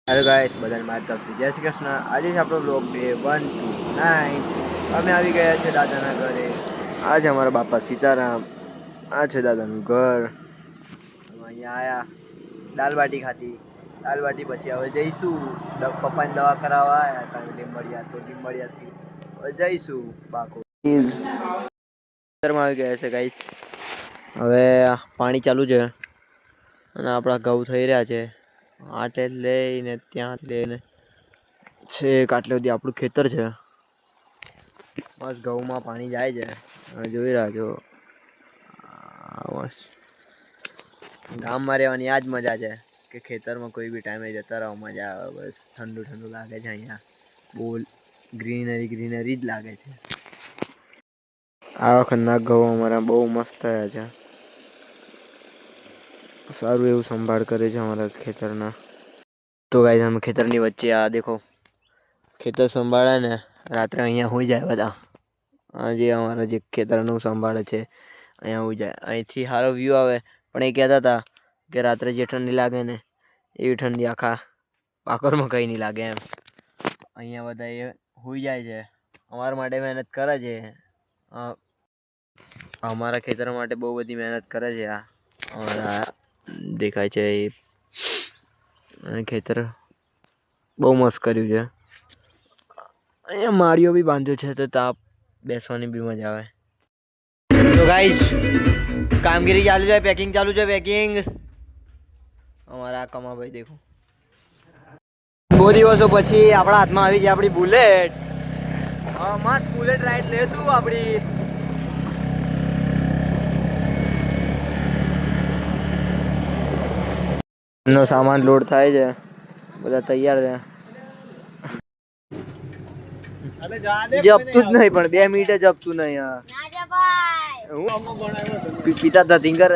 Hello guys, બધાને મારી તરફથી જય શ્રી કૃષ્ણ। આજે છે આપણો બ્લોગ ડે 1 to 9। અમે આવી ગયા છે દાદાના ઘરે। આજે અમારા બાપા સીતારામ। આ છે દાદાનું ઘર। અહીંયા આયા, દાલ બાટી ખાધી। દાલ બાટી પછી હવે જઈશું પપ્પાને દવા કરાવવા આવ્યા હતા લીંબડિયા, તો લીંબડિયાથી હવે જઈશું બાકો આવી ગયા છે ગાઈસ। હવે પાણી ચાલુ છે અને આપણા ઘઉં થઈ રહ્યા છે। આટલે લઈને ત્યાં લઈને છે આટલે સુધી આપણું ખેતર છે। બસ ઘઉંમાં પાણી જાય છે, જોઈ રહ્યા છો। બસ ગામમાં રહેવાની આ જ મજા છે કે ખેતરમાં કોઈ બી ટાઈમે જતા રહો, મજા આવે। બસ ઠંડુ ઠંડુ લાગે છે। અહીંયા બહુ ગ્રીનરી જ લાગે છે। આ વખતના ઘઉં અમારા બહુ મસ્ત થયા છે। સારું એવું સંભાળ કરે છે અમારા ખેતરના। તો ગાઈસ અમે ખેતરની વચ્ચે આ દેખો ખેતર સંભાળે ને રાત્રે અહીંયા હોઈ જાય બધા। આજે અમારા જે ખેતરનું સંભાળે છે અહીંયા હોઈ જાય। અહીંથી સારો વ્યૂ આવે, પણ એ કહેતા હતા કે રાત્રે જે ઠંડી લાગે ને એવી ઠંડી આખા પાકોરમાં કંઈ નહીં લાગે એમ। અહીંયા બધા એ હોઈ જાય છે, અમારા માટે મહેનત કરે છે। અમારા ખેતર માટે બહુ બધી મહેનત કરે છે। આ અમારા દેખાય છે એ ખેતર બહુ મસ્ત કર્યું છે। અહીંયા માળીઓ બી બાંધ્યો છે તો તાપ બેસવાની બી મજા આવે। તો ગાઈસ કામગીરી ચાલુ છે, પેકિંગ ચાલુ છે, પેકિંગ। અમારા કમાભાઈ દેખો, બહુ દિવસો પછી આપણા હાથમાં આવી છે આપણી બુલેટ। મસ્ત બુલેટ રાઈડ લેશું આપણી। નો સામાન લોડ થાય છે, બધા તૈયાર છે। જપતું જ નહીં, પણ 2 મિનિટે જપતું નહીં। પીતા હતા તિંગર